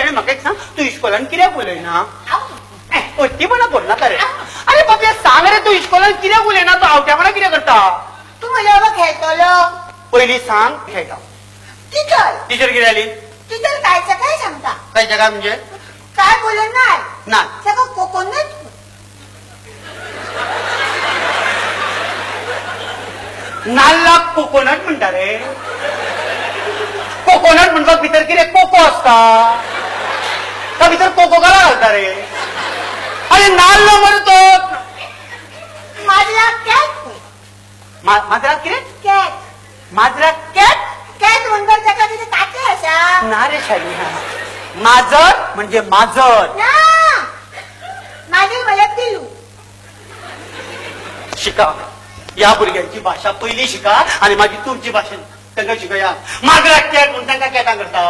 शेणे म्हाका एक सांग तू इस्कॉलान कित्याक उलयना पट्टीपणा करना रे अरे बाबा सांग रे तू इस्कॉलान कित्याक उलयना तू आवट्यापणा कित्याक करता तू म्हज्या बाबा खेळटलो पयलीं सांग खेळटा टिचर टिचर कितें जाली टिचर कांयचं काय सांगता काय जगा म्हणजे काय बोलून नाही ना ताका कोकोनट नाल्लाक कोकोनट म्हणटा रे कोकोनट म्हणपाक भितर कितें कोको आसता त्या भितर कोको काला घालता रे अरे नाल्ल मरे तो माजरा कॅट माजराक कितें कॅट माजराक कॅट कॅट म्हणकर ताका कितें काटे आसा ना रे शाली माजर म्हणजे माजर ना माजर म्हळ्यार पिलू शिका या भुरग्यांची भाषा पहिली शिका आणि मागीर तुमची भाषा तांकां शिकया माजराक कॅट म्हणून तांकां कॅटां करता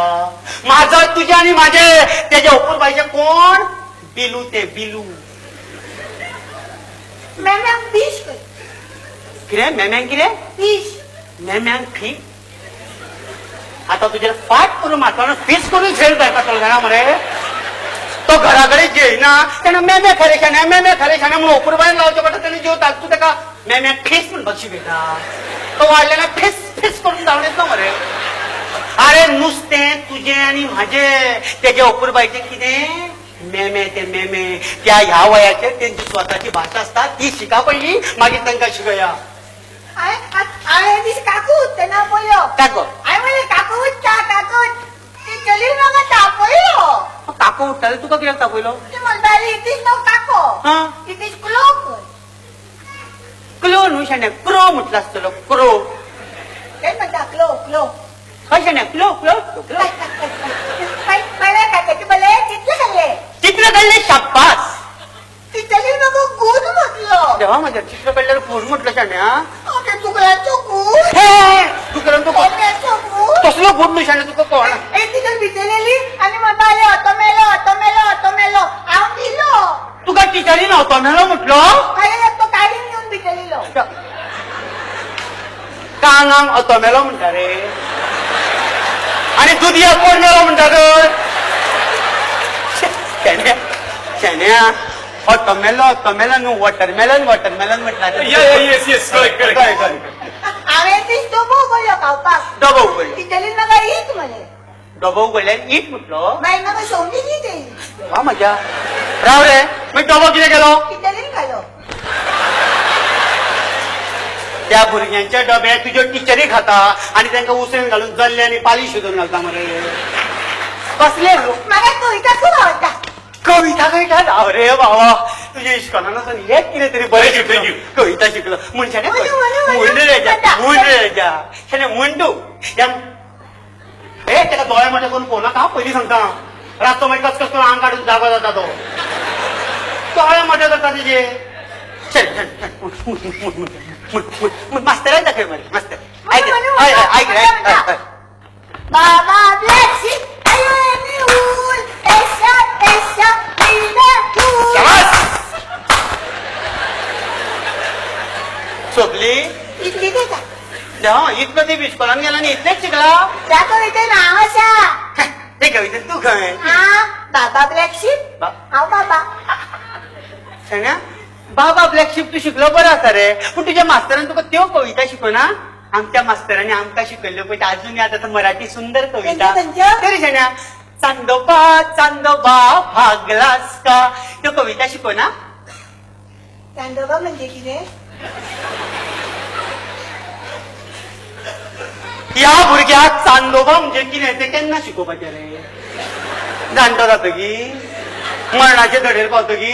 माजर तुजे आणि माझे तेजे उपर बायचे कोण बिलू ते बिलू मेम्यांक फिश कर कितें मेम्यांक कितें फिश मेम्यांक फी आता तुझे फाट करून मारता फीस करून झेल जायचा चलना मरे तो घरा कडेन जेयना तेणें मेमे खरेशाने म्हणून उपर बायन लावचे पडटा तेणें जेवता तूं ताका मेम्याक फीस म्हणपाक शिकयता तो वाडलेला फीस फीस करून जावन येता मरे अरे नुस्तें तुजें आनी म्हाजें तेजे उपर बायचें कितें मेमे ते मेमे त्या ह्या वयाचेर तेंची स्वताची भाशा आसता ती शिका पयलीं मागीर तांकां शिकया हांवें दीस काकू उठ्ठना पळयो काको हांवें म्हणलें काकू उठ्ठा काकू ती चली म्हाका तापयलो काको उठ्ठाले तुका कित्याक तापयलो ती म्हणटाली इटीज नो काको इटीज क्लो कर क्लो न्हू शाण्या क्रो म्हटलो आसतलो क्रो तेच म्हणटा क्लो क्लो हय शाण्या क्लो क्लो क्लो पहिले काकाचे बले चित्र खाल्ले चित्र काढले शाब्बास ती चली म्हाका गूड म्हटलो देवा माझ्या चित्र काढल्यावर फोन म्हटलं शाण्या ते तुकड्याचो गूड तुका तो कोण्याचो गूड कसलो गुड न्हू शाण्या तुका कोण एक तिथं भितरलेली आणि म्हणपाले ऑटो मेलो हांव दिलो तुका टिचरीन अवतोमेलो म्हटलो खाली तो काडीन घेऊन भितरलेलो कांगांक अवतोमेलो म्हणटा रे आणि दुदया कोण मेलो म्हणटा तर शाण्या शाण्या ऑटोमेलो न्हू वॉटरमेलन म्हटला हांवें ती डबो उगडलो खावपाक डबो उगडलो भितरली म्हाका ईट म्हणे डबो उगडल्यान ईट म्हटलो मागीर म्हाका सोंगी दी तेली वा म्हज्या राव रे मागीर डबो कितें केलो भितरलीन घालो त्या भुरग्यांच्या डब्यात तुज्यो टिचरी खाता आणि तांकां उसळीन घालून जल्ले आनी पाली शिजोवन घालता मरे कसले लोक म्हाका कविता खूब आवडटा कविता कळटा राव रे बाबा तुझ्या इश्कोलान वचून एक कितें तरी बरें शिकलो कविता शिकलो मनशाने मुंडरेजा शाने मुंडू हे त्याला दोळे मोठे करून पोवनाका हांव पयलीं सांगता रातचो मागीर कस करून आंग काडून जागो जाता तो दोळे मोठे करता तेजे मास्तर दाखय मरे मास्तर ऐक बाबा ब्लॅक सोपली इतली देता इतकं ती इस्कॉलान गेला आणि इतलेच शिकला त्या कवितेन नांव आसा ते कवितेन तू खंय बाबा ब्लॅक शीप हांव बाबा शाण्या बाबा ब्लॅक शीप तू शिकलो बरो आसा रे पूण तुज्या मास्तरान तुका त्यो कविता शिकवना आमच्या मास्तरांनी आमकां शिकयल्ल्यो पळय अजून आता मराठी सुंदर कविता तरी शाण्या चांदोबा भागलास का त्यो कविता शिकवना चांदोबा म्हणजे कितें या भुरग्याक चांदोबा म्हणजे कितें तें केन्ना शिकोवपाचें रे जाणटो जातकी मरणाचे धडेर पावतकी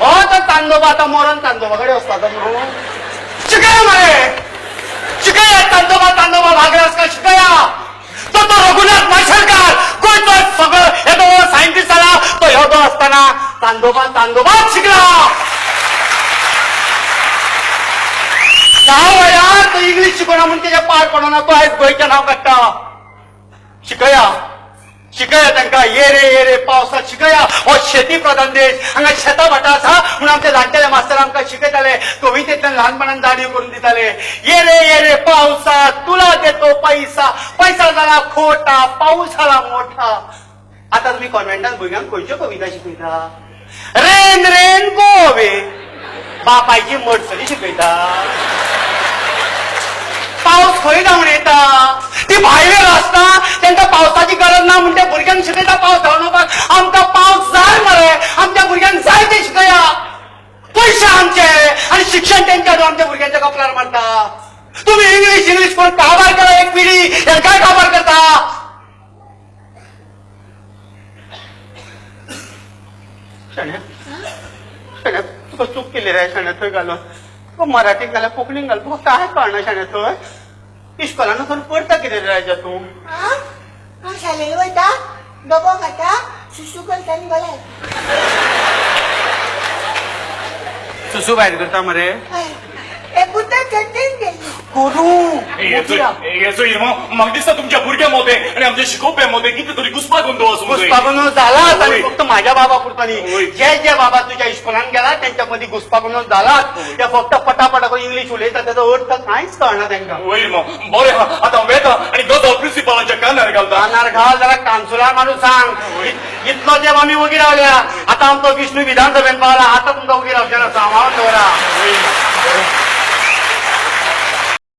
हो तो चांदोबा आतां मरण चांदोबा कडेन वचपाचो म्हणून शिकया मरे शिकया चांदोबा भागलास का शिकया तो रघुनाथ माशेलकार गोंयचो सगळो येदो सायंटिस्ट जाला तो येदो आसतना चांदोबाच शिकला यार तो इंग्लिश शिकवना म्हणून त्याच्या पाड पडना तो आयज गोंयचें नांव काडटा शिकया तांकां ये रे पावसात शिकया हो शेती प्रधान देश हांगा शेतां भाटां आसा म्हणून आमचे जाणटेले मास्तर आमकां शिकयताले कवितेंतल्यान ल्हानपणान जाणीव करून दिताले ये रे पावसा तुला देतो पैसा जाला खोटा पाऊस जाला मोठा आता तुम्ही कॉन्व्हेंटात भुरग्यांक खंयच्यो कविता शिकयता? रेन रेन गो अवे, बापायची मडसरी शिकयता. पावस खंय धांवन येता, ती भायलेर आसता तांकां पावसाची गरज ना म्हण त्या भुरग्यांक शिकयता पावस धांवनोवपाक. आमकां पावस जाय मरे, आमच्या भुरग्यांक जाय ते शिकया. पयशे आमचे आनी शिक्षण तेंच्या आमच्या भुरग्यांच्या कपलार मारता. तुम्ही इंग्लिश इंग्लिश करून काबार करा एक पिढी, काय काबार करता? शाण्या तुका चूक केली रे शाण्या थंय घालून. तुका मराठीत घाल्या कोंकणीत घाल, तुका काय कळना शाण्या थंय. इस्कॉलान खंय पडटा कितें रे राजा तूं? हांव शाळेक वयता, डबो खाता, सुसू करता आनी घरा येता. सुसू भायर करता मरे? हे बुद्धा चर्चेन गेल्ली. येचो इर्मो म्हाका दिसता तुमच्या भुरग्या मोदे आणि आमच्या शिकोवप्या मोदे कितें तरी घुसपागोंदळ आसूं घुसपागोंदळ जालाच आनी फक्त माझ्या बाबा पुरतो न्ही. होय. जे जे बाबा तुझ्या इस्कॉलान गेला त्यांच्या मदीं घुसपागोंदळ जालाच. ते फक्त पटापटा करून इंग्लिश उलयता, त्याचो अर्थ कांयच कळना तांकां. वयर मो बरें हा आतां वेता आनी गजाल प्रिन्सिपालाच्या कानार घालता. कानार घाल जरा कांसुलार मारून सांग. इतलो जेव आमी वगी रावल्या, आता आमचो विष्णू विधानसभेन पावला, आता तुमचा वगी रावचे ना. सांबाळून दवरा.